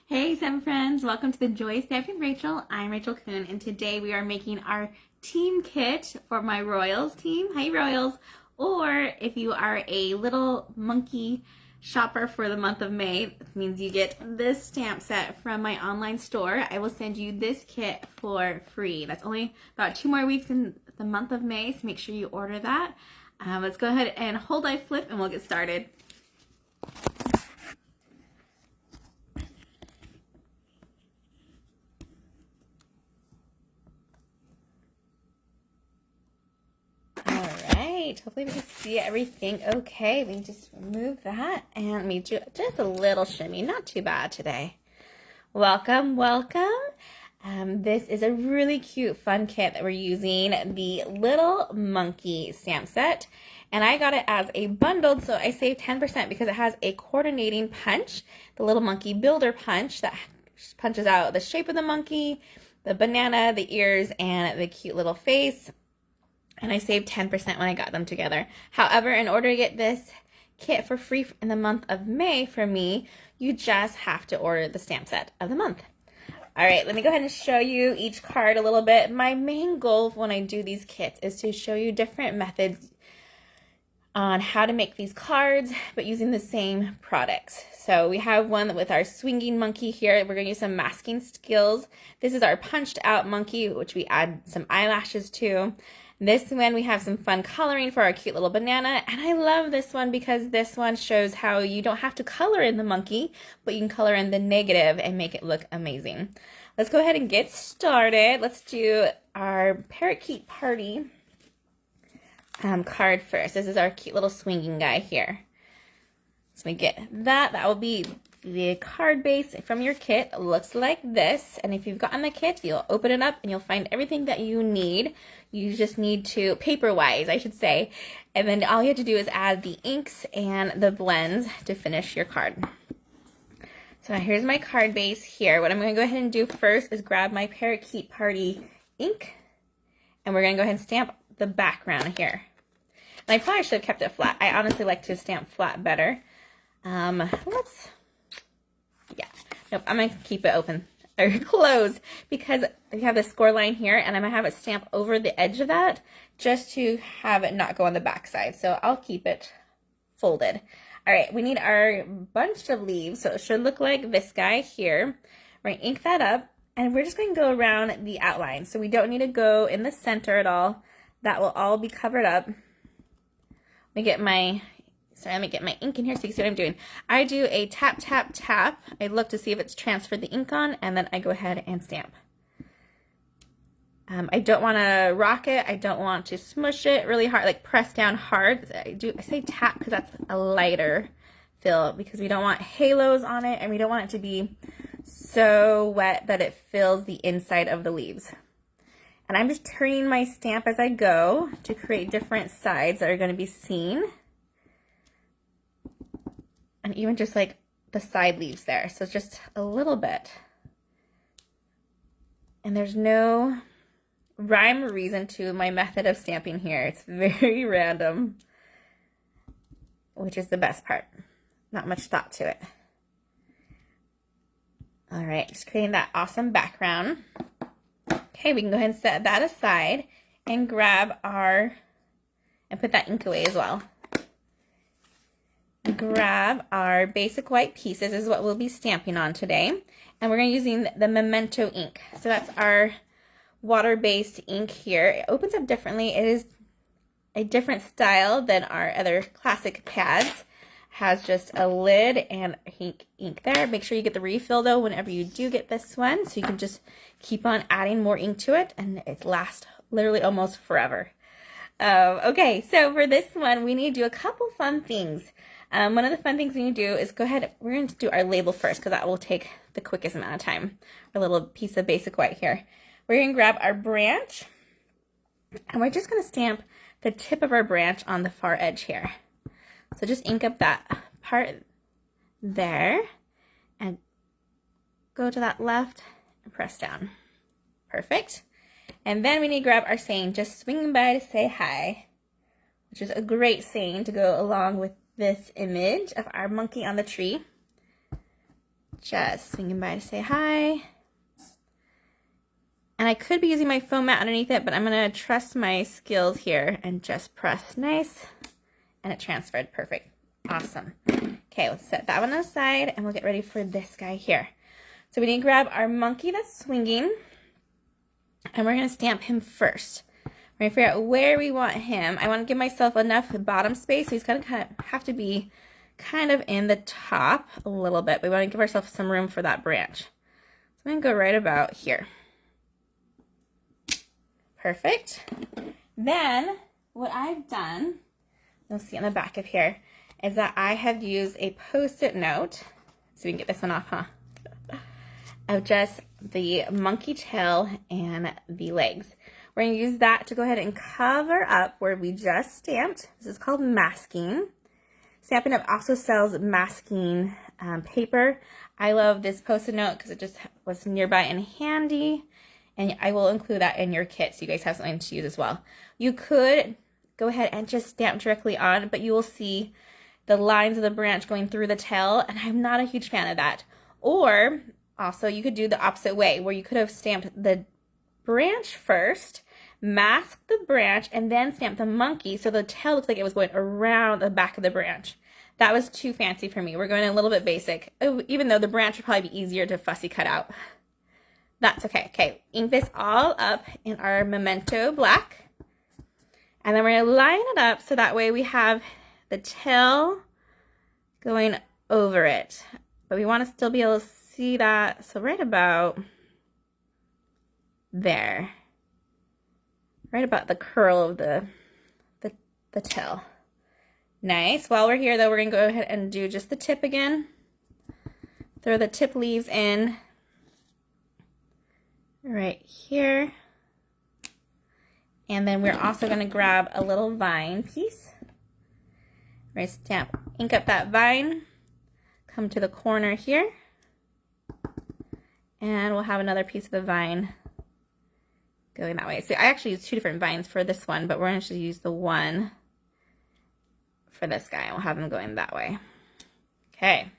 Hey Stamp friends, welcome to the Joy Stamping Rachel. I'm Rachel Coon, and today we are making our team kit for my Royals team. Hi Royals! Or if you are a little monkey shopper for the month of May, it means you get this stamp set from my online store. I will send you this kit for free. That's only about 2 more weeks in the month of May, so make sure you order that. Let's go ahead and hold I flip and we'll get started. Hopefully we can see everything okay. We can just remove that and let me do just a little shimmy. Not too bad today. Welcome, welcome. This is a really cute, fun kit that we're using, the Little Monkey stamp set. And I got it as a bundled, so I saved 10% because it has a coordinating punch, the Little Monkey Builder Punch that punches out the shape of the monkey, the banana, the ears, and the cute little face. And I saved 10% when I got them together. However, in order to get this kit for free in the month of May from me, you just have to order the stamp set of the month. All right, let me go ahead and show you each card a little bit. My main goal when I do these kits is to show you different methods on how to make these cards, but using the same products. So we have one with our swinging monkey here. We're going to use some masking skills. This is our punched out monkey, which we add some eyelashes to. This one, we have some fun coloring for our cute little banana, and I love this one because this one shows how you don't have to color in the monkey, but you can color in the negative and make it look amazing. Let's go ahead and get started. Let's do our Parakeet Party card first. This is our cute little swinging guy here. So we get that. That will be the card base from your kit. It looks like this, and if you've gotten the kit, you'll open it up and you'll find everything that you need. You just need to, paper-wise, I should say, and then all you have to do is add the inks and the blends to finish your card. So now here's my card base here. What I'm going to go ahead and do first is grab my Parakeet Party ink, and we're going to go ahead and stamp the background here. And I probably should have kept it flat. I honestly like to stamp flat better. Nope, I'm going to keep it open or closed because we have the score line here, and I'm going to have it stamp over the edge of that just to have it not go on the back side. So I'll keep it folded. All right, we need our bunch of leaves, so it should look like this guy here. We're going to ink that up, and we're just going to go around the outline. So we don't need to go in the center at all. That will all be covered up. Let me get my ink in here so you can see what I'm doing. I do a tap, tap, tap. I look to see if it's transferred the ink on, and then I go ahead and stamp. I don't want to rock it. I don't want to smush it really hard, like press down hard. I say tap because that's a lighter fill because we don't want halos on it, and we don't want it to be so wet that it fills the inside of the leaves. And I'm just turning my stamp as I go to create different sides that are going to be seen. And even just like the side leaves there. So just a little bit. And there's no rhyme or reason to my method of stamping here. It's very random, which is the best part. Not much thought to it. All right, just creating that awesome background. Okay, we can go ahead and set that aside and grab and put that ink away as well. Grab our basic white pieces. This is what we'll be stamping on today. And we're going to be using the Memento ink. So that's our water-based ink here. It opens up differently. It is a different style than our other classic pads. Has just a lid and ink there. Make sure you get the refill though whenever you do get this one, so you can just keep on adding more ink to it, and it lasts literally almost forever. Okay, so for this one, we need to do a couple fun things. One of the fun things we need to do is go ahead, we're going to do our label first because that will take the quickest amount of time. Our little piece of basic white here. We're going to grab our branch, and we're just going to stamp the tip of our branch on the far edge here. So just ink up that part there and go to that left and press down. Perfect. And then we need to grab our saying, just swinging by to say hi, which is a great saying to go along with this image of our monkey on the tree. Just swinging by to say hi. And I could be using my foam mat underneath it, but I'm going to trust my skills here and just press nice. And it transferred. Perfect. Awesome. Okay, let's set that one aside and we'll get ready for this guy here. So we need to grab our monkey that's swinging. And we're going to stamp him first. We're going to figure out where we want him. I want to give myself enough bottom space. So he's going to kind of have to be kind of in the top a little bit. We want to give ourselves some room for that branch. So I'm going to go right about here. Perfect. Then what I've done, you'll see on the back of here, is that I have used a Post-it note, so we can get this one off, huh? Of just the monkey tail and the legs. We're going to use that to go ahead and cover up where we just stamped. This is called masking. Stampin' Up! Also sells masking paper. I love this Post-it note because it just was nearby and handy. And I will include that in your kit so you guys have something to use as well. You could go ahead and just stamp directly on, but you will see the lines of the branch going through the tail, and I'm not a huge fan of that. Or also you could do the opposite way, where you could have stamped the branch first, masked the branch, and then stamped the monkey so the tail looks like it was going around the back of the branch. That was too fancy for me. We're going a little bit basic, even though the branch would probably be easier to fussy cut out. That's okay. Okay, ink this all up in our Memento black. And then we're going to line it up so that way we have the tail going over it. But we want to still be able to see that. So right about there. Right about the curl of the tail. Nice. While we're here though, we're going to go ahead and do just the tip again. Throw the tip leaves in. Right here. And then we're also going to grab a little vine piece. We're going to stamp, ink up that vine, come to the corner here, and we'll have another piece of the vine going that way. So I actually used two different vines for this one, but we're going to use the one for this guy. We'll have them going that way. Okay.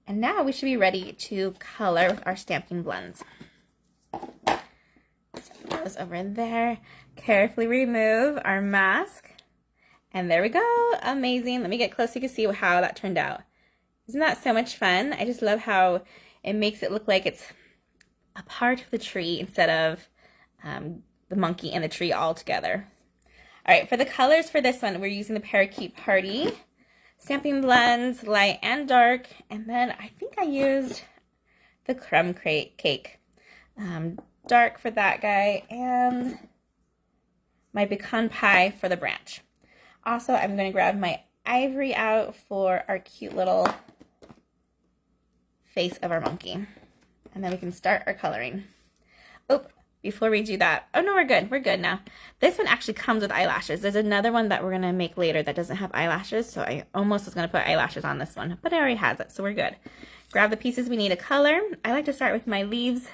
And now we should be ready to color with our stamping blends. Set those over there. Carefully remove our mask. And there we go. Amazing. Let me get close so you can see how that turned out. Isn't that so much fun? I just love how it makes it look like it's a part of the tree instead of the monkey and the tree all together. All right, for the colors for this one, we're using the Parakeet Party stamping blends, light and dark. And then I think I used the crumb cake. Dark for that guy, and my pecan pie for the branch. Also, I'm going to grab my ivory out for our cute little face of our monkey. And then we can start our coloring. Oh, before we do that, oh no, we're good. We're good now. This one actually comes with eyelashes. There's another one that we're going to make later that doesn't have eyelashes, so I almost was going to put eyelashes on this one, but it already has it, so we're good. Grab the pieces we need to color. I like to start with my leaves,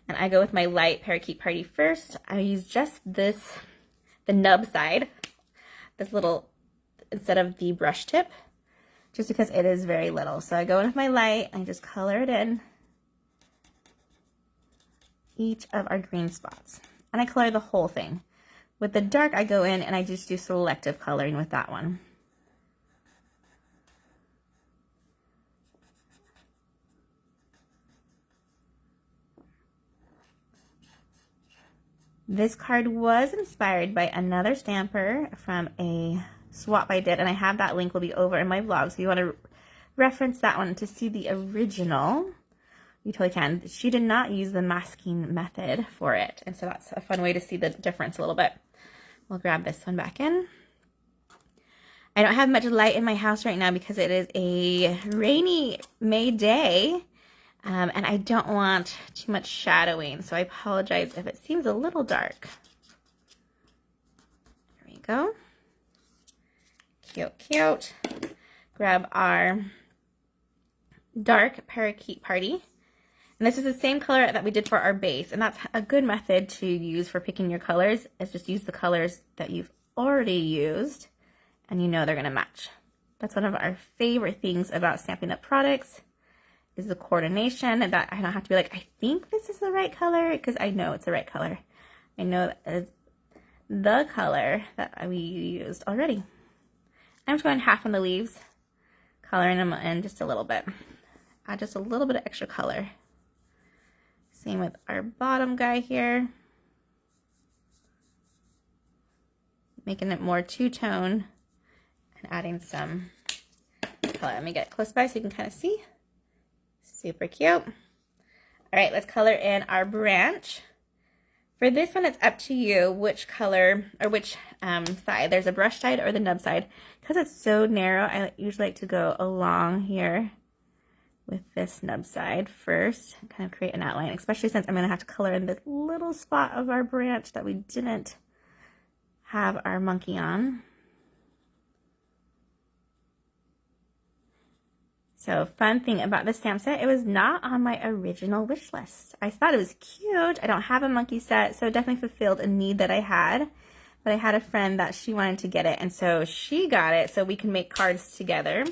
and I go with my light Parakeet Party first. I use just this, the nub side, this little, instead of the brush tip, just because it is very little. So I go in with my light, and I just color it in each of our green spots. And I color the whole thing. With the dark, I go in and I just do selective coloring with that one. This card was inspired by another stamper from a swap I did, and I have that link will be over in my vlog, so you want to reference that one to see the original. You totally can. She did not use the masking method for it, and so that's a fun way to see the difference a little bit. We'll grab this one back in. I don't have much light in my house right now because it is a rainy May day. And I don't want too much shadowing, so I apologize if it seems a little dark. There we go. Cute, cute. Grab our dark Parakeet Party. And this is the same color that we did for our base, and that's a good method to use for picking your colors, is just use the colors that you've already used, and you know they're going to match. That's one of our favorite things about Stampin' Up! Products, is the coordination, and that I don't have to be like, I think this is the right color, because I know it's the right color. I know that it's the color that we used already. I'm just going half on the leaves, coloring them in just a little bit. Add just a little bit of extra color. Same with our bottom guy here. Making it more two-tone and adding some color. Let me get close by so you can kind of see. Super cute. All right, let's color in our branch. For this one, it's up to you which color or which side. There's a brush side or the nub side. Because it's so narrow, I usually like to go along here with this nub side first and kind of create an outline, especially since I'm going to have to color in this little spot of our branch that we didn't have our monkey on. So fun thing about this stamp set, it was not on my original wish list. I thought it was cute. I don't have a monkey set, so it definitely fulfilled a need that I had. But I had a friend that she wanted to get it, and so she got it so we can make cards together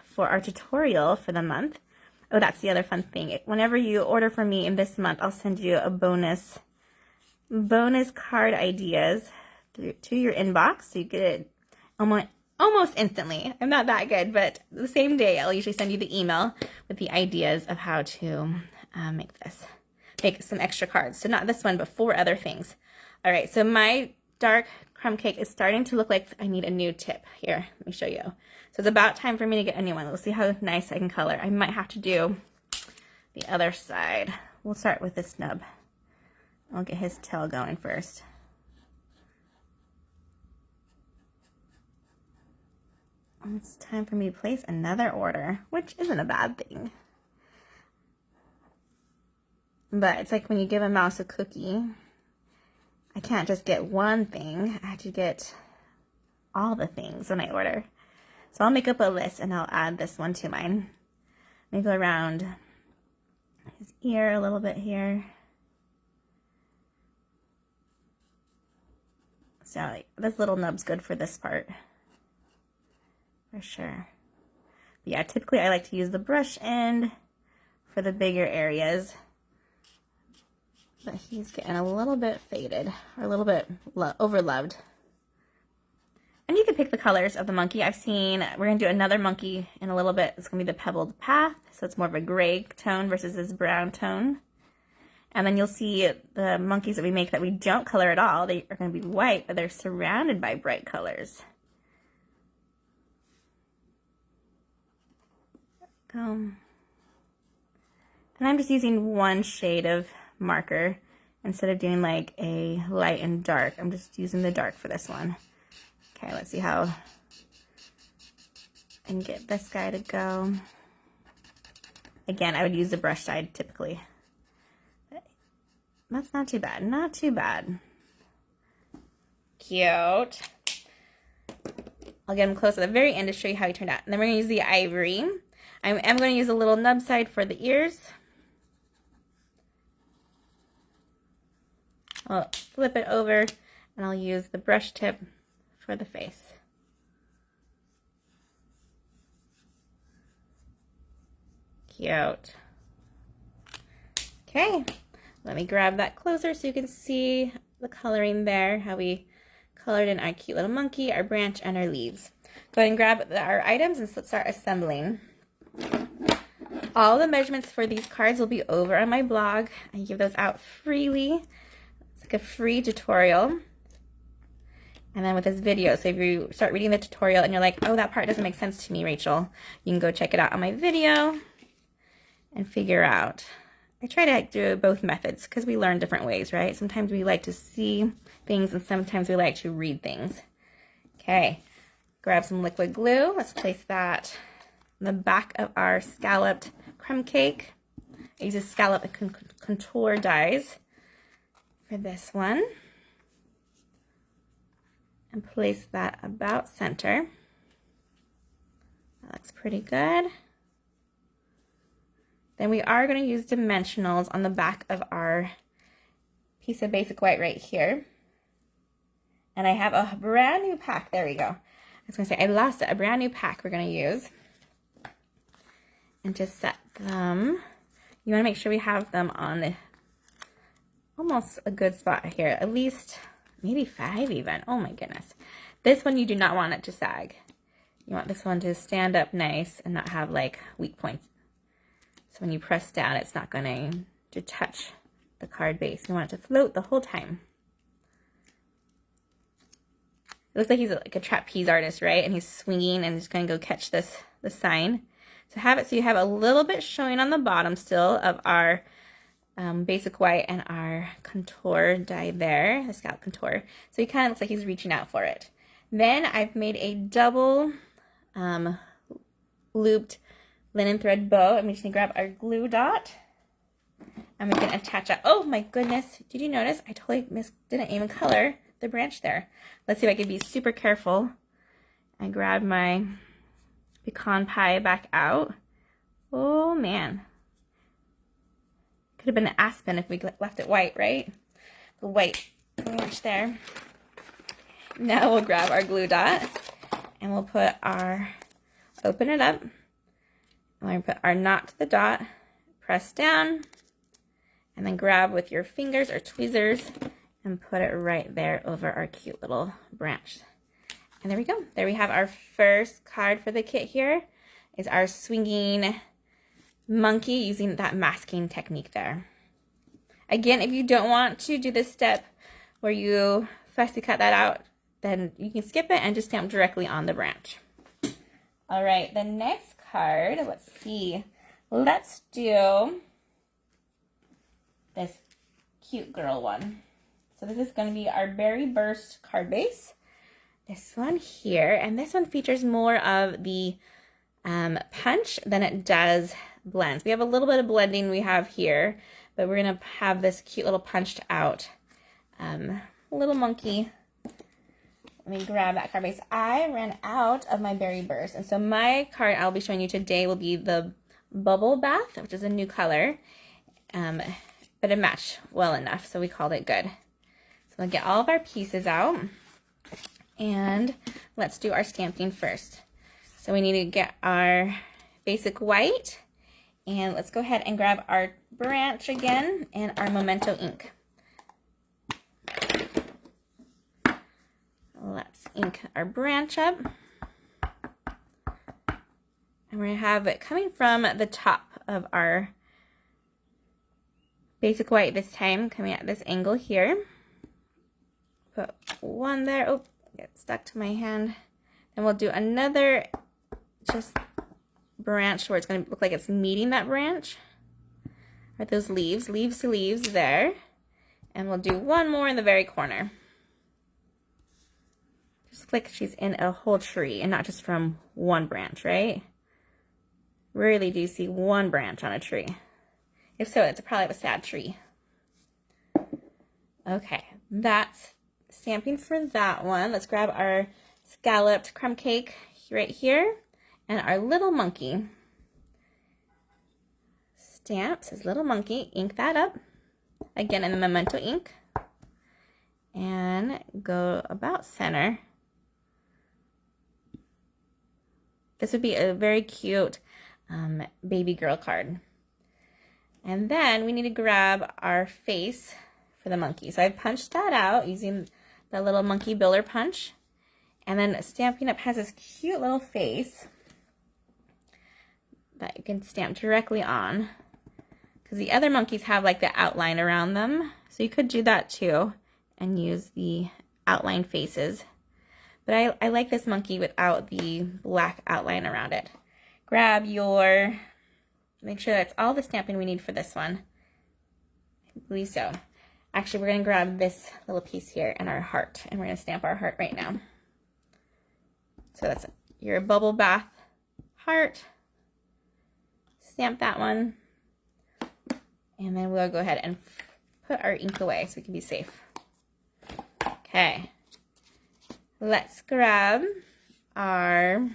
for our tutorial for the month. Oh, that's the other fun thing. Whenever you order from me in this month, I'll send you a bonus card ideas to your inbox, so you get it almost instantly. I'm not that good, but the same day I'll usually send you the email with the ideas of how to make some extra cards. So not this one, but 4 other things. All right, so my dark crumb cake is starting to look like I need a new tip. Here, let me show you. So it's about time for me to get a new one. We'll see how nice I can color. I might have to do the other side. We'll start with this nub. I'll get his tail going first. It's time for me to place another order, which isn't a bad thing. But it's like when you give a mouse a cookie, I can't just get one thing. I have to get all the things when I order. So I'll make up a list and I'll add this one to mine. Let me go around his ear a little bit here. So this little nub's good for this part. For sure. But yeah, typically I like to use the brush end for the bigger areas. But he's getting a little bit faded, or a little bit overloved. And you can pick the colors of the monkey. we're going to do another monkey in a little bit. It's going to be the pebbled path, so it's more of a gray tone versus this brown tone. And then you'll see the monkeys that we make that we don't color at all. They are going to be white, but they're surrounded by bright colors. Go. And I'm just using one shade of marker instead of doing like a light and dark. I'm just using the dark for this one. Okay, let's see how I can get this guy to go. Again, I would use the brush side typically. But that's not too bad. Not too bad. Cute. I'll get him close at the very end to show you how he turned out. And then we're going to use the ivory. I am going to use a little nub side for the ears. I'll flip it over and I'll use the brush tip for the face. Cute. Okay, let me grab that closer so you can see the coloring there, how we colored in our cute little monkey, our branch, and our leaves. Go ahead and grab our items and let's start assembling. All the measurements for these cards will be over on my blog. I give those out freely. It's like a free tutorial. And then with this video, so if you start reading the tutorial and you're like, oh, that part doesn't make sense to me, Rachel, you can go check it out on my video and figure out. I try to do both methods because we learn different ways, right? Sometimes we like to see things and sometimes we like to read things. Okay, grab some liquid glue. Let's place that on the back of our scalloped crumb cake. I use a scallop and contour dies for this one. And place that about center. That looks pretty good. Then we are going to use dimensionals on the back of our piece of basic white right here. And I have a brand new pack. There we go. I was going to say I lost it. A brand new pack we're going to use. and just set them. You want to make sure we have them on almost a good spot here, at least maybe 5 even. Oh my goodness. This one you do not want it to sag. You want this one to stand up nice and not have like weak points. So when you press down, it's not going to touch the card base. You want it to float the whole time. It looks like he's like a trapeze artist, right? And he's swinging and he's going to go catch the sign. So have it so you have a little bit showing on the bottom still of our basic white and our contour die there, the scalp contour. So he kind of looks like he's reaching out for it. Then I've made a double looped linen thread bow. I'm just going to grab our glue dot. And we can attach it. Oh my goodness. Did you notice? I totally didn't even color the branch there. Let's see if I can be super careful. I grab my pecan pie back out. Oh man. Could have been an aspen if we left it white, right? The white branch there. Now we'll grab our glue dot and we'll put our, open it up. We're going to put our knot to the dot, press down, and then grab with your fingers or tweezers and put it right there over our cute little branch. And there we go. There we have our first card for the kit here. Is our swinging monkey using that masking technique there. Again, if you don't want to do this step where you fussy cut that out, then you can skip it and just stamp directly on the branch. All right, the next card, let's see. Let's do this cute girl one. So this is going to be our Berry Burst card base. This one here, and this one features more of the punch than it does blends. We have a little bit of blending we have here, but we're going to have this cute little punched out little monkey. Let me grab that card base. I ran out of my Berry Burst, and so my card I'll be showing you today will be the Bubble Bath, which is a new color, but it matched well enough, so we called it good. So we'll get all of our pieces out, and let's do our stamping first. So we need to get our basic white, and let's go ahead and grab our branch again and our Memento ink. Let's ink our branch up. And we're going to have it coming from the top of our basic white this time, coming at this angle here. Put one there. Oh, get stuck to my hand. Then we'll do another just branch where it's going to look like it's meeting that branch. Or those leaves to leaves there. And we'll do one more in the very corner. Just looks like she's in a whole tree and not just from one branch, right? Rarely do you see one branch on a tree. If so, it's probably a sad tree. Okay, that's stamping for that one. Let's grab our scalloped crumb cake right here and our little monkey. Stamp says little monkey, ink that up. Again in the Memento ink. And go about center. This would be a very cute baby girl card. And then we need to grab our face for the monkey. So I punched that out using the little monkey builder punch. And then Stampin' Up! Has this cute little face that you can stamp directly on. Because the other monkeys have like the outline around them. So you could do that too and use the outline faces. But I like this monkey without the black outline around it. Grab your, make sure that's all the stamping we need for this one. I believe so. Actually, we're going to grab this little piece here and our heart. And we're going to stamp our heart right now. So that's your bubble bath heart. Stamp that one. And then we'll go ahead and put our ink away so we can be safe. Okay. Let's grab our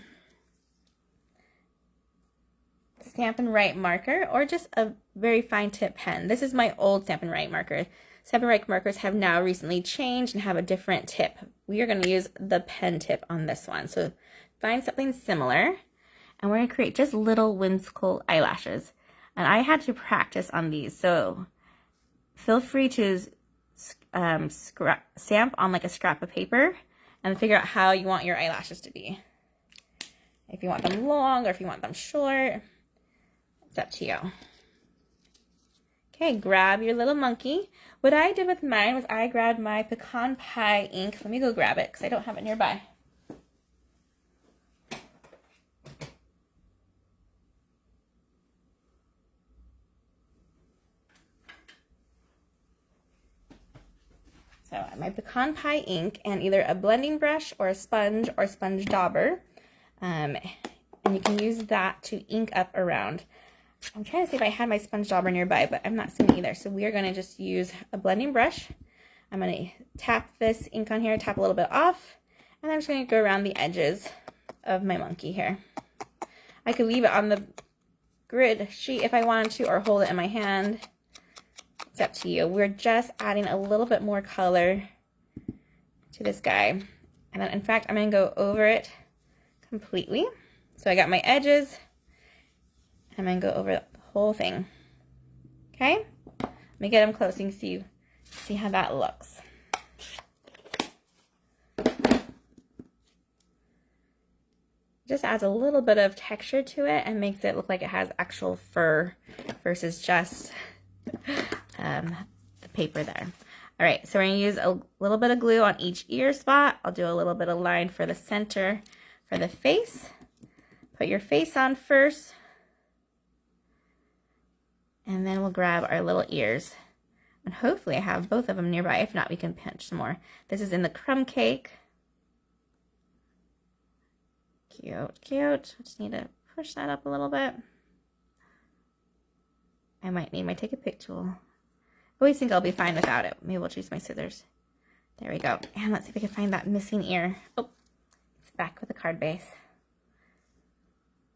Stampin' Write marker or just a very fine tip pen. This is my old Stampin' Write marker. Stampin' Write markers have now recently changed and have a different tip. We are going to use the pen tip on this one. So find something similar. And we're going to create just little whimsical eyelashes. And I had to practice on these, so feel free to stamp on like a scrap of paper and figure out how you want your eyelashes to be. If you want them long or if you want them short, it's up to you. Okay, grab your little monkey. What I did with mine was I grabbed my pecan pie ink. Let me go grab it because I don't have it nearby. So my pecan pie ink and either a blending brush or a sponge dauber. And you can use that to ink up around. I'm trying to see if I had my sponge dauber nearby, but I'm not seeing either. So we are going to just use a blending brush. I'm going to tap this ink on here, tap a little bit off, and I'm just going to go around the edges of my monkey here. I could leave it on the grid sheet if I wanted to, or hold it in my hand. It's up to you. We're just adding a little bit more color to this guy. And then, in fact, I'm going to go over it completely. So I got my edges. I'm going to go over the whole thing. Okay? Let me get them close so you can see how that looks. Just adds a little bit of texture to it and makes it look like it has actual fur versus just the paper there. All right, so we're going to use a little bit of glue on each ear spot. I'll do a little bit of line for the center for the face. Put your face on first. And then we'll grab our little ears. And hopefully I have both of them nearby. If not, we can pinch some more. This is in the crumb cake. Cute, cute. I just need to push that up a little bit. I might need my take a pic tool. I always think I'll be fine without it. Maybe we'll choose my scissors. There we go. And let's see if we can find that missing ear. Oh, it's back with the card base.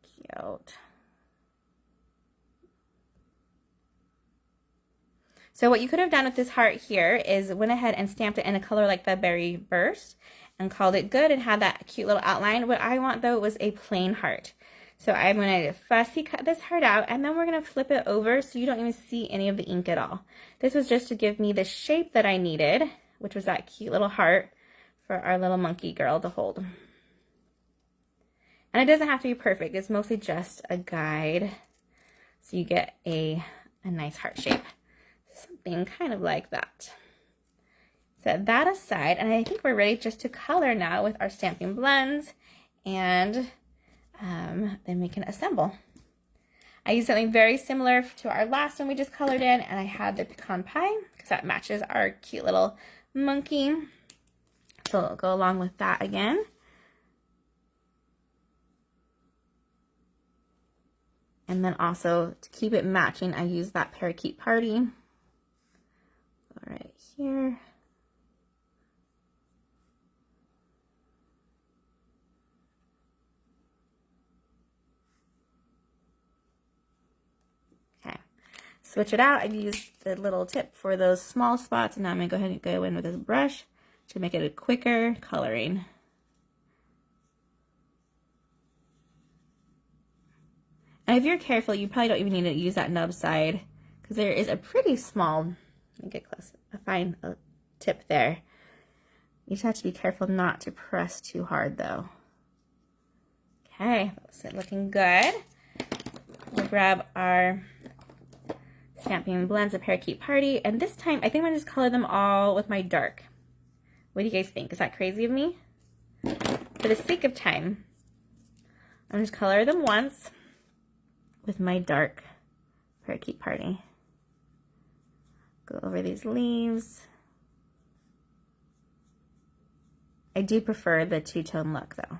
Cute. So what you could have done with this heart here is went ahead and stamped it in a color like the Berry Burst and called it good and had that cute little outline. What I want though was a plain heart. So I'm going to fussy cut this heart out and then we're going to flip it over so you don't even see any of the ink at all. This was just to give me the shape that I needed, which was that cute little heart for our little monkey girl to hold. And it doesn't have to be perfect. It's mostly just a guide so you get a nice heart shape. Something kind of like that. Set that aside, and I think we're ready just to color now with our Stampin' Blends, and then we can assemble. I used something very similar to our last one we just colored in, and I had the pecan pie because that matches our cute little monkey. So I'll go along with that again. And then also to keep it matching, I use that parakeet party. Right here. Okay, switch it out. I've used the little tip for those small spots, and now I'm going to go ahead and go in with this brush to make it a quicker coloring. And if you're careful, you probably don't even need to use that nub side because there is a pretty small, let me get close, a fine tip there. You just have to be careful not to press too hard though. Okay, that's it looking good. We'll grab our Stampin' Blends, a Parakeet Party, and this time I think I'm going to just color them all with my dark. What do you guys think? Is that crazy of me? For the sake of time, I'm just color them once with my dark Parakeet Party. Go over these leaves. I do prefer the two-tone look though.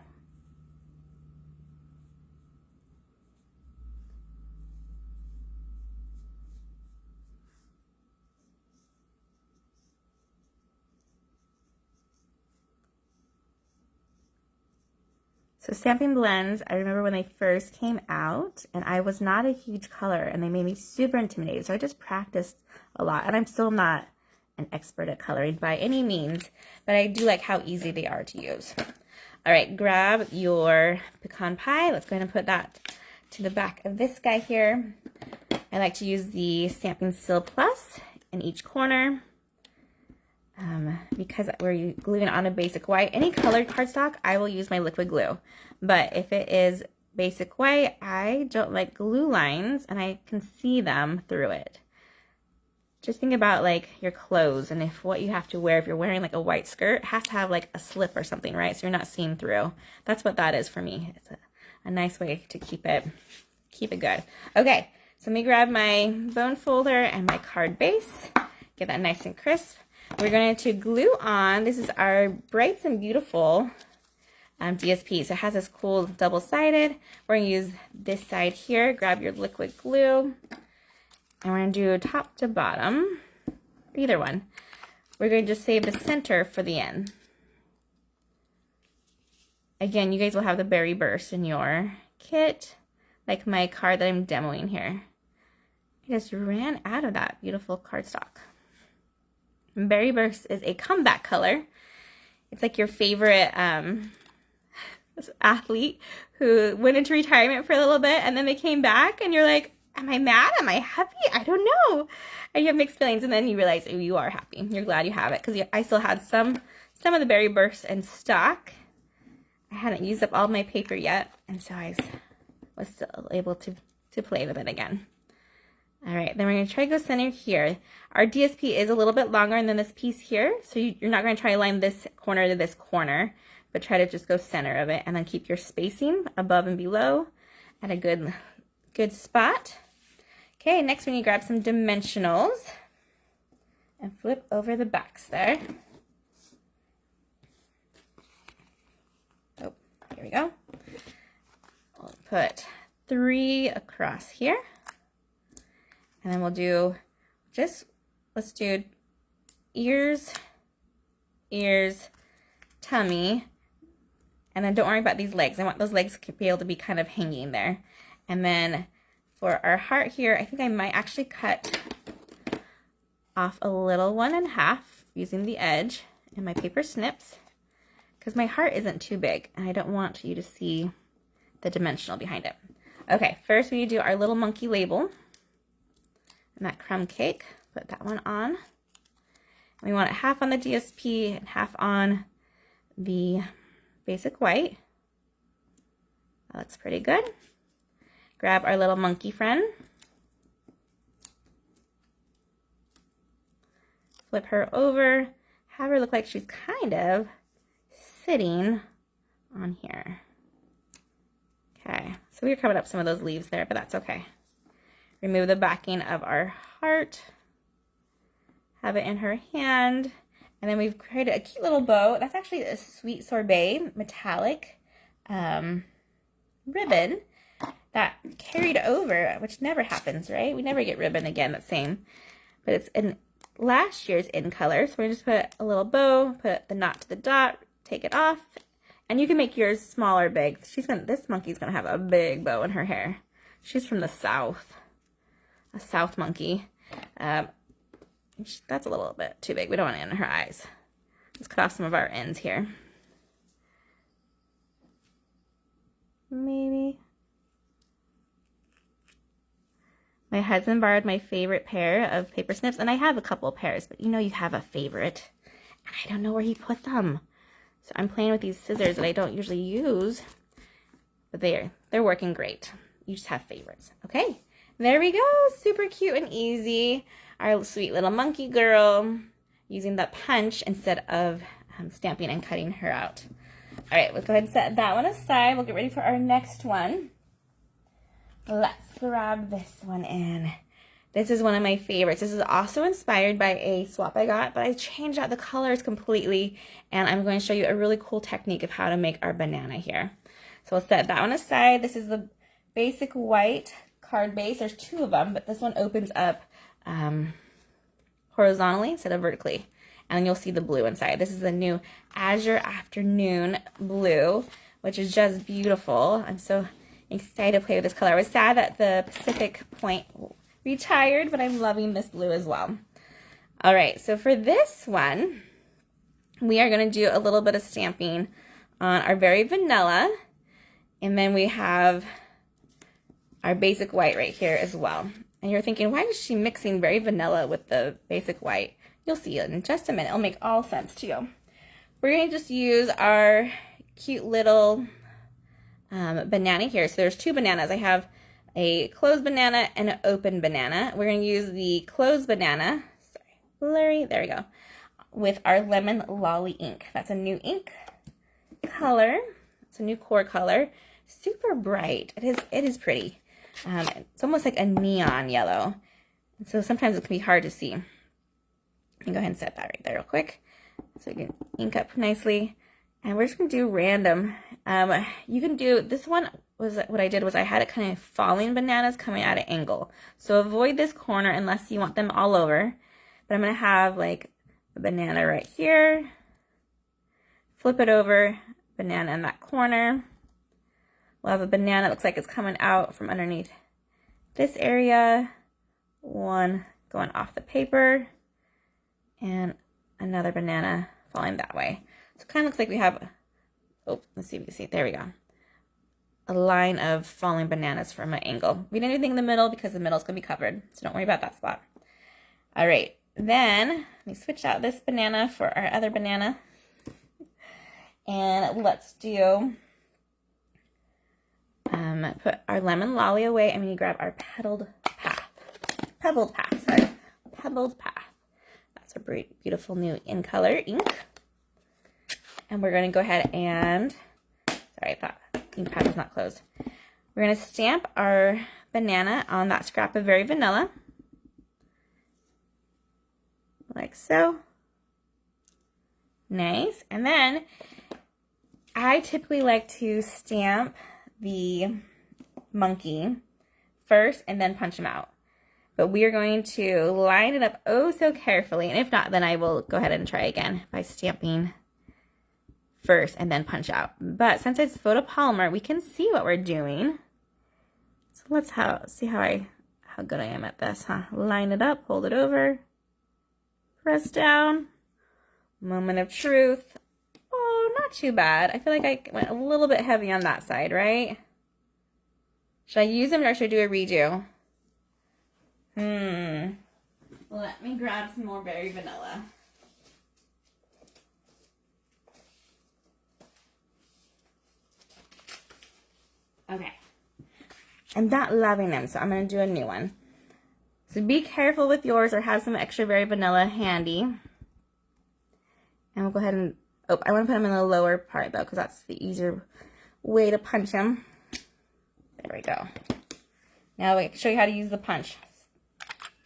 So Stampin' Blends, I remember when they first came out, and I was not a huge color, and they made me super intimidated. So I just practiced a lot, and I'm still not an expert at coloring by any means, but I do like how easy they are to use. All right, grab your pecan pie. Let's go ahead and put that to the back of this guy here. I like to use the Stampin' Seal Plus in each corner because we're gluing on a basic white. Any colored cardstock, I will use my liquid glue. But if it is basic white, I don't like glue lines and I can see them through it. Just think about like your clothes and if what you have to wear, if you're wearing like a white skirt, has to have like a slip or something, right? So you're not seeing through. That's what that is for me. It's a nice way to keep it good. Okay, so let me grab my bone folder and my card base. Get that nice and crisp. We're going to glue on, this is our Brights and Beautiful DSP. So it has this cool double-sided. We're going to use this side here. Grab your liquid glue. And we're going to do top to bottom, either one. We're going to just save the center for the end. Again, you guys will have the berry burst in your kit, like my card that I'm demoing here. I just ran out of that beautiful cardstock. Berry burst is a comeback color. It's like your favorite athlete who went into retirement for a little bit and then they came back and you're like, am I mad? Am I happy? I don't know. And you have mixed feelings and then you realize oh, you are happy. You're glad you have it because I still had some of the berry bursts in stock. I hadn't used up all my paper yet and so I was still able to play with it again. All right, then we're going to try to go center here. Our DSP is a little bit longer than this piece here, so you're not going to try to line this corner to this corner, but try to just go center of it and then keep your spacing above and below at a good spot. Okay, next we need to grab some dimensionals and flip over the backs there. Oh, here we go. We'll put 3 across here. And then we'll do let's do ears, tummy, and then don't worry about these legs. I want those legs to be able to be kind of hanging there. And then for our heart here, I think I might actually cut off a little 1.5 using the edge and my paper snips because my heart isn't too big and I don't want you to see the dimensional behind it. Okay, first we do our little monkey label. And that crumb cake, put that one on. We want it half on the DSP and half on the basic white. That looks pretty good. Grab our little monkey friend. Flip her over. Have her look like she's kind of sitting on here. Okay, so we're covering up some of those leaves there, but that's okay. Remove the backing of our heart. Have it in her hand. And then we've created a cute little bow. That's actually a Sweet Sorbet metallic ribbon that carried over, which never happens, right? We never get ribbon again that's same. But it's in last year's in color. So we're going to just put a little bow, put the knot to the dot, take it off. And you can make yours small or big. This monkey's going to have a big bow in her hair. She's from the South. A South monkey. That's a little bit too big. We don't want it in her eyes. Let's cut off some of our ends here. Maybe. My husband borrowed my favorite pair of paper snips, and I have a couple pairs, but you know you have a favorite. And I don't know where he put them. So I'm playing with these scissors that I don't usually use, but they're working great. You just have favorites. Okay. There we go, super cute and easy. Our sweet little monkey girl using the punch instead of stamping and cutting her out. All right, let's go ahead and set that one aside. We'll get ready for our next one. Let's grab this one in. This is one of my favorites. This is also inspired by a swap I got, but I changed out the colors completely, and I'm going to show you a really cool technique of how to make our banana here. So we'll set that one aside. This is the basic white card base. There's 2 of them, but this one opens up horizontally instead of vertically. And then you'll see the blue inside. This is the new Azure Afternoon Blue, which is just beautiful. I'm so excited to play with this color. I was sad that the Pacific Point retired, but I'm loving this blue as well. All right, so for this one, we are going to do a little bit of stamping on our very vanilla. And then we have our basic white right here as well. And you're thinking, why is she mixing very vanilla with the basic white? You'll see it in just a minute. It'll make all sense to you. We're going to just use our cute little banana here. So there's two bananas. I have a closed banana and an open banana. We're going to use the closed banana, sorry, blurry, there we go, with our lemon lolly ink. That's a new ink color. It's a new core color. Super bright. It is pretty. It's almost like a neon yellow. And so sometimes it can be hard to see. You can go ahead and set that right there real quick so you can ink up nicely. And we're just going to do random. You can do, this one was, what I did was I had it kind of falling bananas coming at an angle. So avoid this corner unless you want them all over. But I'm going to have like a banana right here. Flip it over, banana in that corner. We'll have a banana that looks like it's coming out from underneath this area. One going off the paper. And another banana falling that way. So it kind of looks like we have, oh, let's see if you can see it. There we go. A line of falling bananas from an angle. We didn't do anything in the middle because the middle is going to be covered. So don't worry about that spot. All right. Then let me switch out this banana for our other banana. And let's do, put our lemon lolly away. And we need to grab our pebbled path. That's a beautiful new in color ink. And we're going to go ahead and, sorry, I thought ink pad was not closed. We're going to stamp our banana on that scrap of very vanilla. Like so. Nice. And then I typically like to stamp the monkey first and then punch them out. But we are going to line it up oh so carefully. And if not, then I will go ahead and try again by stamping first and then punch out. But since it's photopolymer, we can see what we're doing. So let's see how good I am at this, huh? Line it up, hold it over, press down, moment of truth. Oh, not too bad. I feel like I went a little bit heavy on that side, right? Should I use them or should I do a redo? Let me grab some more berry vanilla. Okay. I'm not loving them, so I'm going to do a new one. So be careful with yours or have some extra berry vanilla handy. And we'll go ahead and, oh, I want to put them in the lower part though, because that's the easier way to punch them. There we go. Now I can show you how to use the punch.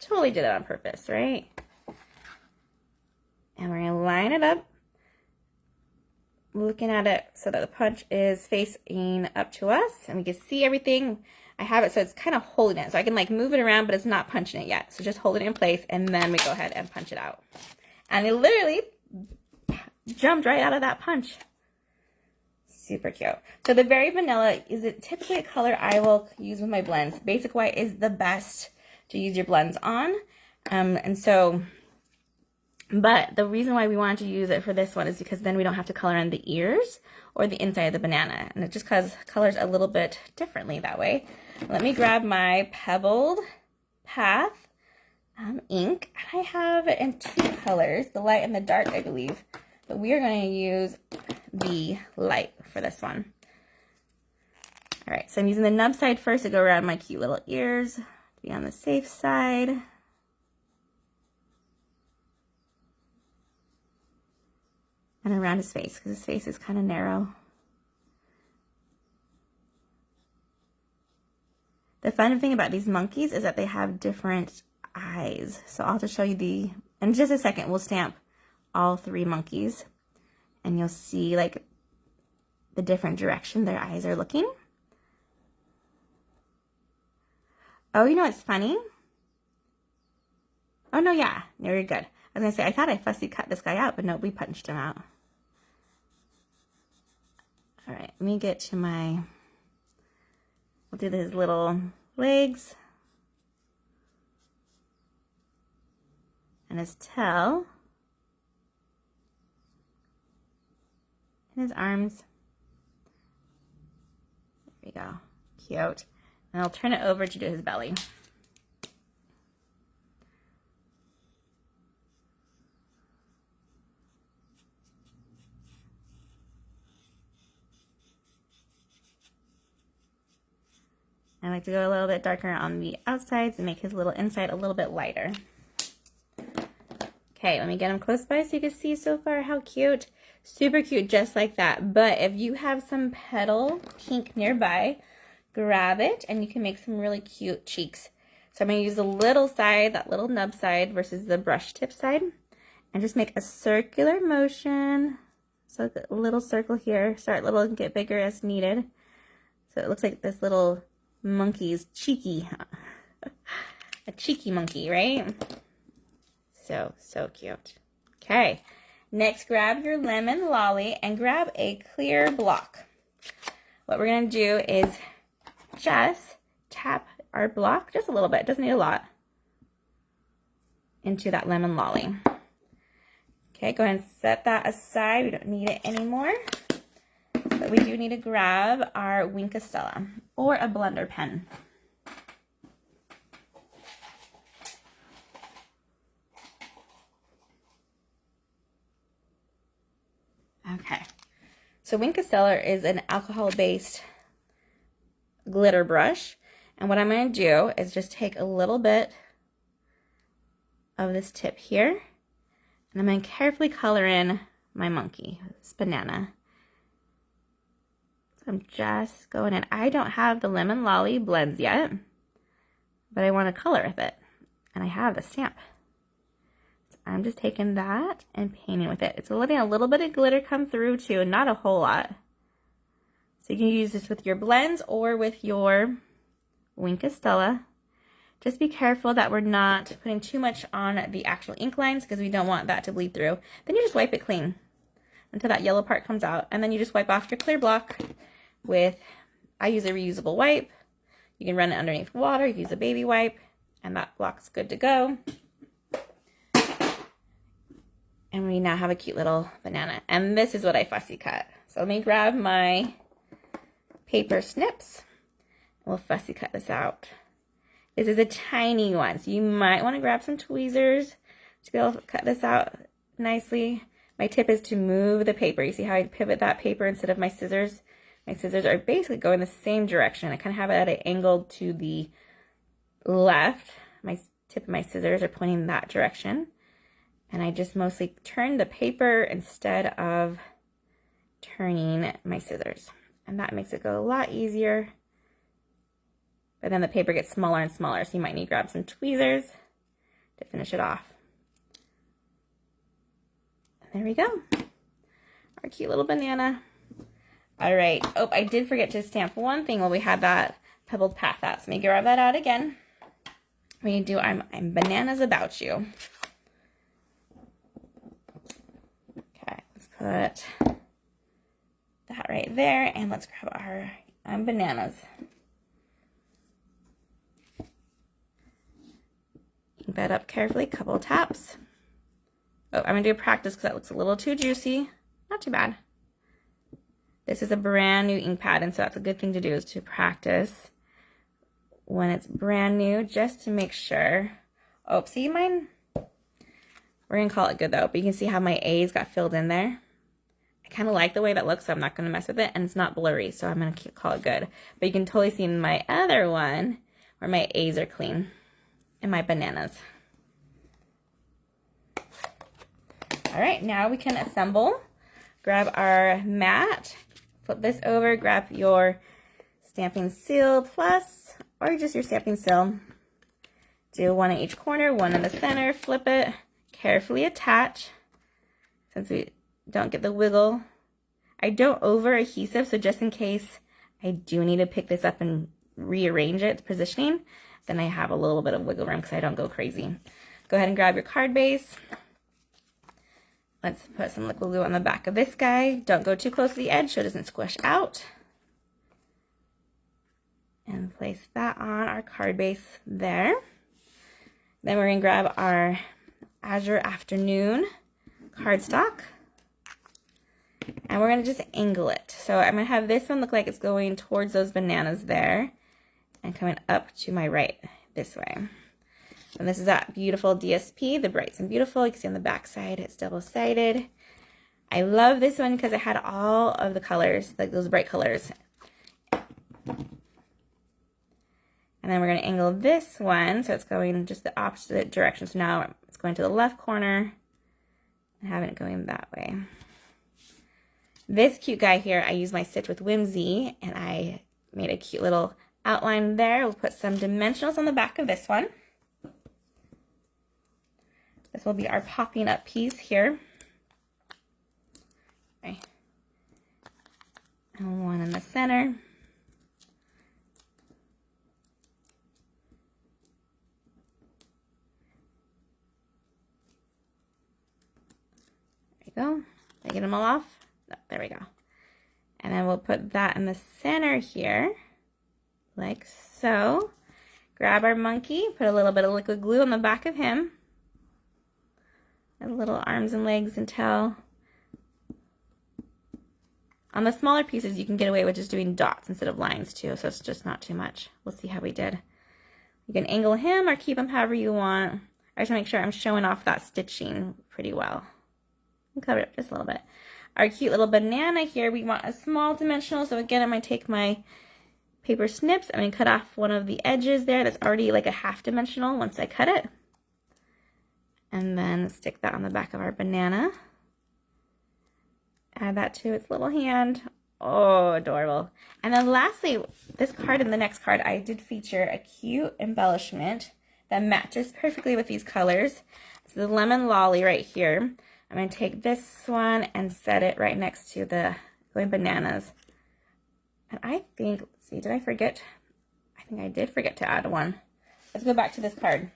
Totally did it on purpose, right? And we're going to line it up, looking at it so that the punch is facing up to us and we can see everything. I have it so it's kind of holding it. So I can like move it around, but it's not punching it yet. So just hold it in place and then we go ahead and punch it out. And it literally jumped right out of that punch. Super cute. So the berry vanilla is typically a color I will use with my blends. Basic white is the best to use your blends on. But the reason why we wanted to use it for this one is because then we don't have to color in the ears or the inside of the banana. And it just colors a little bit differently that way. Let me grab my Pebbled Path ink. I have it in two colors, the light and the dark, I believe. But we are going to use the light for this one. All right, so I'm using the nub side first to go around my cute little ears to be on the safe side. And around his face, because his face is kind of narrow. The fun thing about these monkeys is that they have different eyes. So I'll just show you in just a second, we'll stamp all three monkeys. And you'll see like the different direction their eyes are looking. Oh, you know what's funny? Oh, no, yeah, you're good. I was going to say, I thought I fussy cut this guy out, but no, we punched him out. All right, let me get to we'll do his little legs. And his tail. And his arms. we go. Cute. And I'll turn it over to do his belly. I like to go a little bit darker on the outsides and make his little inside a little bit lighter. Okay, let me get him close by so you can see so far how cute. Super cute, just like that. But if you have some petal pink nearby, grab it and you can make some really cute cheeks. So I'm going to use the little side, that little nub side versus the brush tip side, and just make a circular motion. So a little circle here, start little and get bigger as needed. So it looks like this little monkey's cheeky. A cheeky monkey, right? So cute. Okay, next grab your lemon lolly and grab a clear block. What we're going to do is just tap our block just a little bit, doesn't need a lot, into that lemon lolly. Okay, go ahead and set that aside. We don't need it anymore. But we do need to grab our Wink Stella or a blender pen. Okay, so Wink Stella is an alcohol-based glitter brush. And what I'm going to do is just take a little bit of this tip here, and I'm going to carefully color in my monkey, this banana. So I'm just going in. I don't have the lemon lolly blends yet, but I want to color with it, and I have the stamp. So I'm just taking that and painting with it. It's letting a little bit of glitter come through too, not a whole lot. So you can use this with your blends or with your Wink Stella. Just be careful that we're not putting too much on the actual ink lines because we don't want that to bleed through. Then you just wipe it clean until that yellow part comes out. And then you just wipe off your clear block with, I use a reusable wipe. You can run it underneath water, you can use a baby wipe, and that block's good to go. And we now have a cute little banana. And this is what I fussy cut. So let me grab my paper snips. We'll fussy cut this out. This is a tiny one, so you might want to grab some tweezers to be able to cut this out nicely. My tip is to move the paper. You see how I pivot that paper instead of my scissors? My scissors are basically going the same direction. I kind of have it at an angle to the left. My tip of my scissors are pointing that direction. And I just mostly turn the paper instead of turning my scissors. And that makes it go a lot easier. But then the paper gets smaller and smaller, so you might need to grab some tweezers to finish it off. And there we go. Our cute little banana. All right. Oh, I did forget to stamp one thing while we had that pebbled path out. So let me grab that out again. We do I'm bananas about you. Okay, let's put that right there, and let's grab our I'm bananas. Ink that up carefully, couple of taps. Oh, I'm gonna do a practice because that looks a little too juicy. Not too bad. This is a brand new ink pad, and so that's a good thing to do, is to practice when it's brand new, just to make sure. Oh, see mine? We're gonna call it good though, but you can see how my A's got filled in there. I kind of like the way that looks, so I'm not gonna mess with it, and it's not blurry, so I'm gonna call it good. But you can totally see in my other one where my A's are clean and my bananas. All right, now we can assemble. Grab our mat, flip this over, grab your Stampin' Seal Plus, or just your Stampin' Seal. Do one in each corner, one in the center, flip it, carefully attach. Since we don't get the wiggle, I don't over adhesive, so just in case I do need to pick this up and rearrange its positioning, then I have a little bit of wiggle room because I don't go crazy. Go ahead and grab your card base. Let's put some liquid glue on the back of this guy. Don't go too close to the edge so it doesn't squish out. And place that on our card base there. Then we're going to grab our Azure Afternoon cardstock. And we're going to just angle it. So I'm going to have this one look like it's going towards those bananas there and coming up to my right this way. And this is that beautiful DSP, the Brights and Beautiful. You can see on the back side, it's double-sided. I love this one because it had all of the colors, like those bright colors. And then we're going to angle this one so it's going just the opposite direction. So now it's going to the left corner and having it going that way. This cute guy here, I used my Stitch with Whimsy and I made a cute little outline there. We'll put some dimensionals on the back of this one. This will be our popping up piece here. Okay. And one in the center. There we go. Did I get them all off? No, there we go. And then we'll put that in the center here, like so. Grab our monkey, put a little bit of liquid glue on the back of him. And little arms and legs and tail. On the smaller pieces, you can get away with just doing dots instead of lines too, so it's just not too much. We'll see how we did. You can angle him or keep him however you want. I just want to make sure I'm showing off that stitching pretty well. I'll cover it up just a little bit. Our cute little banana here, we want a small dimensional, so again, I'm going to take my paper snips. I'm going to cut off one of the edges there that's already like a half dimensional once I cut it. And then stick that on the back of our banana. Add that to its little hand. Oh, adorable. And then lastly, this card and the next card, I did feature a cute embellishment that matches perfectly with these colors. It's the lemon lolly right here. I'm going to take this one and set it right next to the going bananas. And I think, let's see, did I forget? I think I did forget to add one. Let's go back to this card.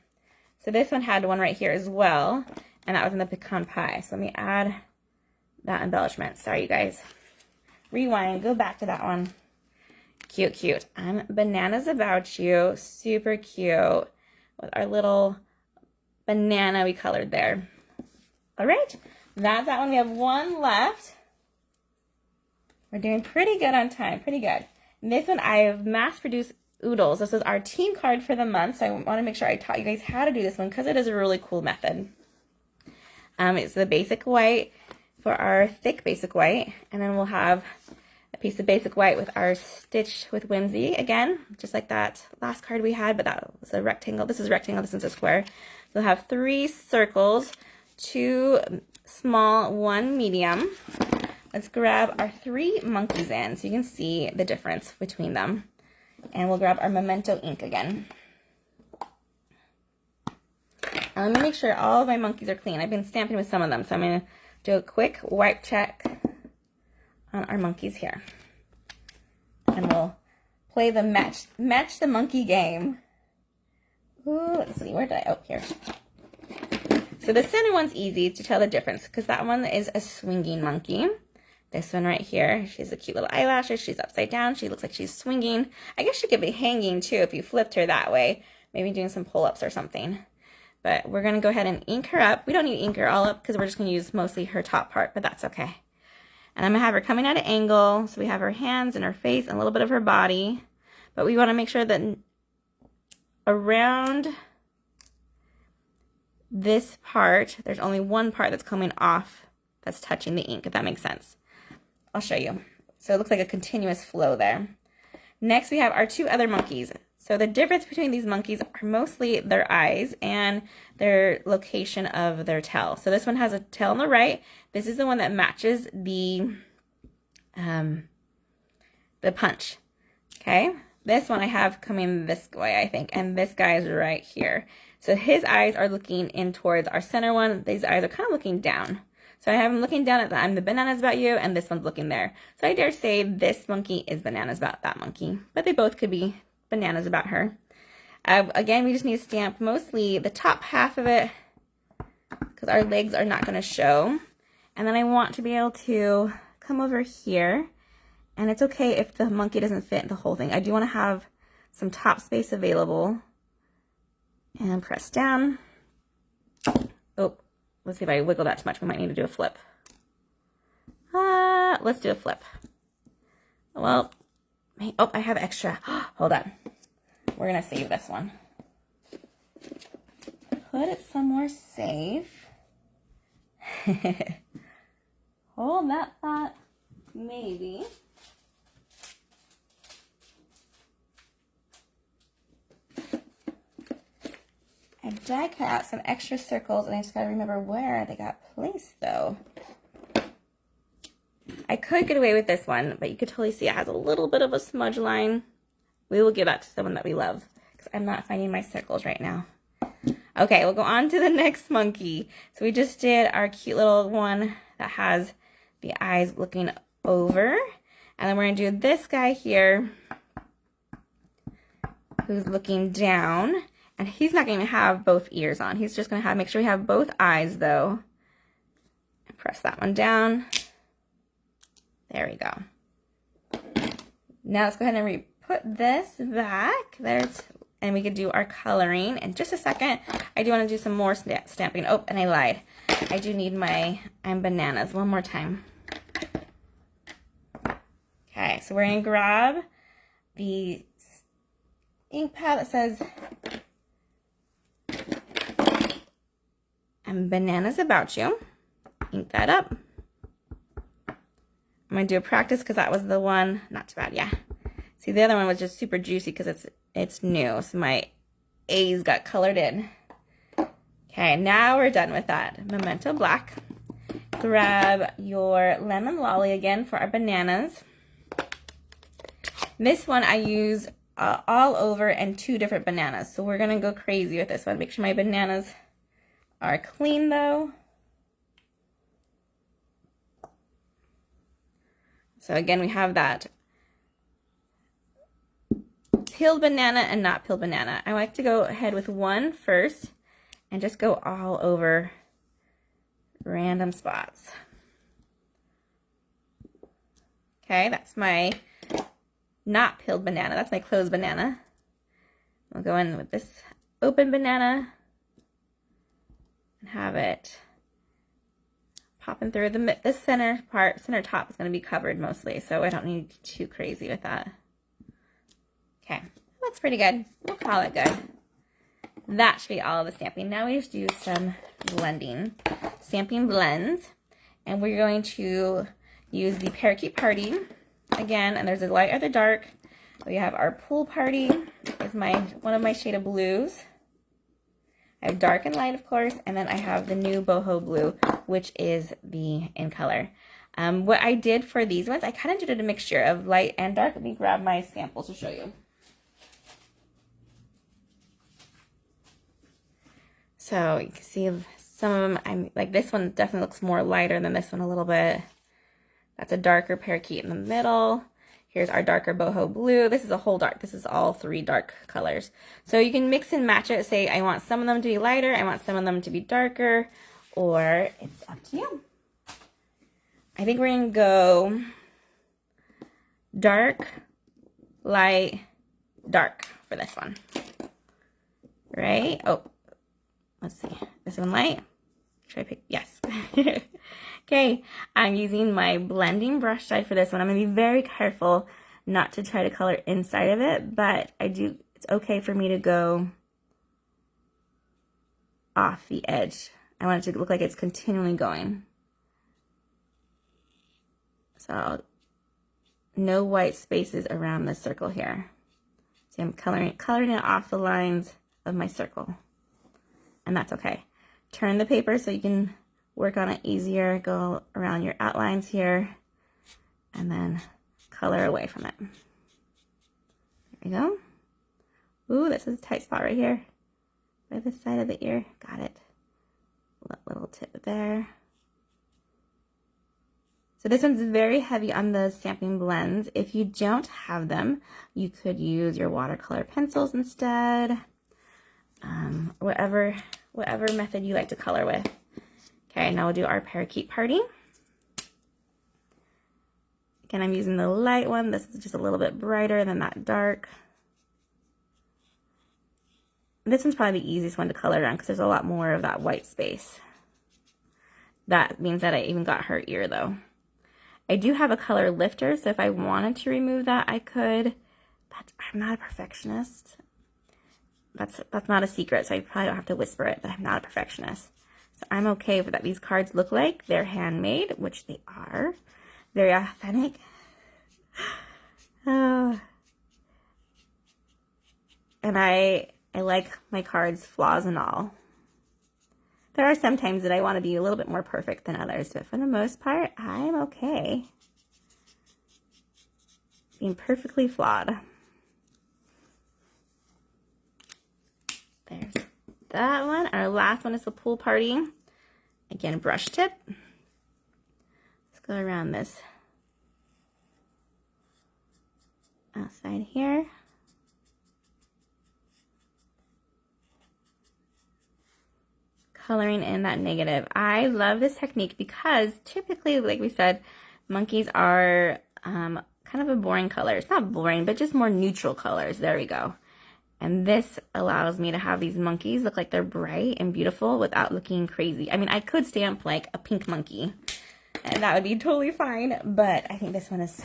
So this one had one right here as well, and that was in the pecan pie. So let me add that embellishment. Sorry, you guys. Rewind, go back to that one. Cute, cute. And Bananas About You, super cute with our little banana we colored there. All right, that's that one. We have one left. We're doing pretty good on time, pretty good. And this one I have mass-produced oodles. This is our team card for the month, so I want to make sure I taught you guys how to do this one because it is a really cool method. It's the basic white for our thick basic white, and then we'll have a piece of basic white with our Stitch with Whimsy again, just like that last card we had, but that was a rectangle. This is a rectangle, this is a square. We'll have 3 circles, 2 small, 1 medium. Let's grab our 3 monkeys in so you can see the difference between them. And we'll grab our Memento ink again. Now let me make sure all of my monkeys are clean. I've been stamping with some of them, so I'm going to do a quick wipe check on our monkeys here. And we'll play the match the monkey game. Ooh, let's see, where did I, oh, here. So the center one's easy to tell the difference because that one is a swinging monkey. This one right here, she has a cute little eyelashes. She's upside down. She looks like she's swinging. I guess she could be hanging too if you flipped her that way. Maybe doing some pull-ups or something. But we're going to go ahead and ink her up. We don't need to ink her all up because we're just going to use mostly her top part, but that's okay. And I'm going to have her coming at an angle. So we have her hands and her face and a little bit of her body. But we want to make sure that around this part, there's only one part that's coming off that's touching the ink, if that makes sense. I'll show you. So it looks like a continuous flow there. Next, we have our 2 other monkeys. So the difference between these monkeys are mostly their eyes and their location of their tail. So this one has a tail on the right. This is the one that matches the punch. Okay. This one I have coming this way, I think, and this guy is right here. So his eyes are looking in towards our center one. These eyes are kind of looking down. So I have him looking down at the I'm the Bananas About You, and this one's looking there. So I dare say this monkey is Bananas About that monkey, but they both could be Bananas About her. Again, we just need to stamp mostly the top half of it because our legs are not going to show. And then I want to be able to come over here, and it's okay if the monkey doesn't fit the whole thing. I do want to have some top space available. And press down. Oh, let's see if I wiggle that too much. We might need to do a flip. let's do a flip. Well, oh, I have extra. Hold on. We're going to save this one. Put it somewhere safe. Hold that thought. Maybe. I die cut out some extra circles, and I just got to remember where they got placed, though. I could get away with this one, but you could totally see it has a little bit of a smudge line. We will give that to someone that we love, because I'm not finding my circles right now. Okay, we'll go on to the next monkey. So we just did our cute little one that has the eyes looking over. And then we're going to do this guy here who's looking down. And he's not going to have both ears on. He's just going to make sure we have both eyes, though. And press that one down. There we go. Now let's go ahead and put this back. And we could do our coloring in just a second. I do want to do some more stamping. Oh, and I lied. I do need my bananas one more time. Okay, so we're going to grab the ink pad that says "And bananas about you." Ink that up. I'm going to do a practice because that was the one. Not too bad, yeah. See, the other one was just super juicy because it's new. So my A's got colored in. Okay, now we're done with that. Memento Black. Grab your Lemon Lolly again for our bananas. This one I use all over and 2 different bananas. So we're going to go crazy with this one. Make sure my bananas are clean, though. So again, we have that peeled banana and not peeled banana. I like to go ahead with one first and just go all over random spots. Okay, that's my not peeled banana. That's my closed banana. We'll go in with this open banana and have it popping through. The center top is going to be covered mostly, so I don't need too crazy with that. Okay, that's pretty good. We'll call it good. That should be all of the stamping. Now we just do some blending. Stamping blends. And we're going to use the Parakeet Party again, and there's a light or the dark. We have our Pool Party is one of my shade of blues. I have dark and light, of course, and then I have the new Boho Blue, which is the in color. What I did for these ones, I kind of did a mixture of light and dark. Let me grab my sample to show you. So you can see some of them, like this one definitely looks more lighter than this one a little bit. That's a darker parakeet in the middle. Here's our darker boho blue. This is a whole dark. This is all 3 dark colors. So you can mix and match it. Say, I want some of them to be lighter. I want some of them to be darker. Or it's up to you. I think we're going to go dark, light, dark for this one. Right? Oh, let's see. This one light. Should I pick? Yes. Okay, I'm using my blending brush side for this one. I'm going to be very careful not to try to color inside of it, but it's okay for me to go off the edge. I want it to look like it's continually going. So, no white spaces around this circle here. See, I'm coloring it off the lines of my circle, and that's okay. Turn the paper so you can work on it easier. Go around your outlines here and then color away from it. There we go. Ooh, this is a tight spot right here by the side of the ear. Got it. Little tip there. So this one's very heavy on the stamping blends. If you don't have them, you could use your watercolor pencils instead. Whatever method you like to color with. Okay, now we'll do our Parakeet Party. Again, I'm using the light one. This is just a little bit brighter than that dark. This one's probably the easiest one to color on because there's a lot more of that white space. That means that I even got her ear though. I do have a color lifter, so if I wanted to remove that, I could, but I'm not a perfectionist. That's not a secret, so I probably don't have to whisper it, but I'm not a perfectionist. So I'm okay with that. These cards look like they're handmade, which they are. Very authentic. Oh. And I like my cards, flaws and all. There are some times that I want to be a little bit more perfect than others, but for the most part, I'm okay being perfectly flawed. There's that one. Our last one is the pool party. Again, brush tip. Let's go around this outside here. Coloring in that negative. I love this technique because typically, like we said, monkeys are kind of a boring color. It's not boring, but just more neutral colors. There we go. And this allows me to have these monkeys look like they're bright and beautiful without looking crazy. I mean, I could stamp like a pink monkey and that would be totally fine, but I think this one is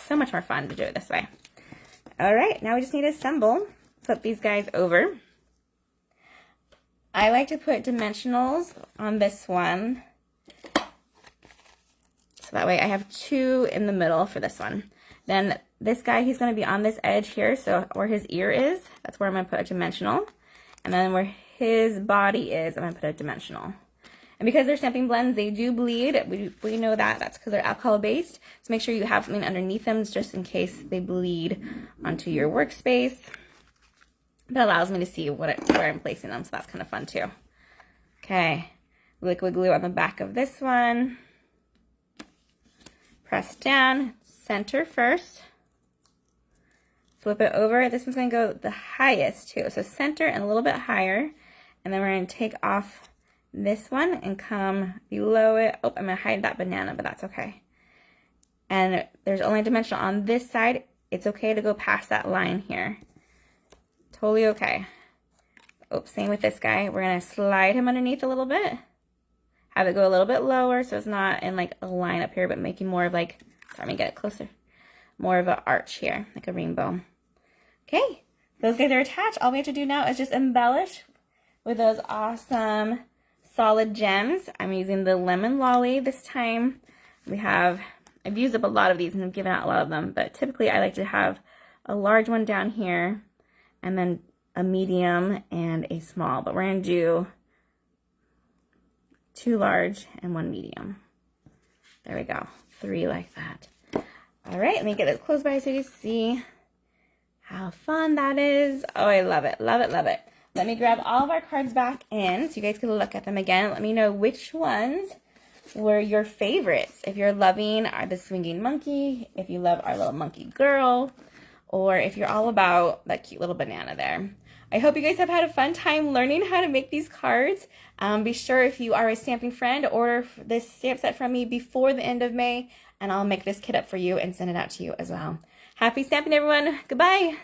so much more fun to do it this way. All right, now we just need to assemble. Flip these guys over. I like to put dimensionals on this one. So that way I have 2 in the middle for this one. Then this guy, he's going to be on this edge here, so where his ear is, that's where I'm going to put a dimensional. And then where his body is, I'm going to put a dimensional. And because they're stamping blends, they do bleed. We know that. That's because they're alcohol-based. So make sure you have something underneath them just in case they bleed onto your workspace. That allows me to see where I'm placing them, so that's kind of fun too. Okay, liquid glue on the back of this one. Press down, center first. Flip it over. This one's going to go the highest too. So center and a little bit higher. And then we're going to take off this one and come below it. Oh, I'm going to hide that banana, but that's okay. And there's only a dimensional on this side. It's okay to go past that line here. Totally okay. Oops, same with this guy. We're going to slide him underneath a little bit. Have it go a little bit lower so it's not in like a line up here, but making more of like, sorry, let me get it closer. More of an arch here, like a rainbow. Okay, those guys are attached. All we have to do now is just embellish with those awesome solid gems. I'm using the lemon lolly this time. I've used up a lot of these and I've given out a lot of them, but typically I like to have a large one down here and then a medium and a small, but we're gonna do 2 large and 1 medium. There we go, 3 like that. All right, let me get it close by so you can see how fun that is. Oh, I love it, love it, love it. Let me grab all of our cards back in so you guys can look at them again. Let me know which ones were your favorites. If you're loving the swinging monkey, if you love our little monkey girl, or if you're all about that cute little banana there. I hope you guys have had a fun time learning how to make these cards. Be sure if you are a stamping friend, order this stamp set from me before the end of May, and I'll make this kit up for you and send it out to you as well. Happy stamping, everyone. Goodbye.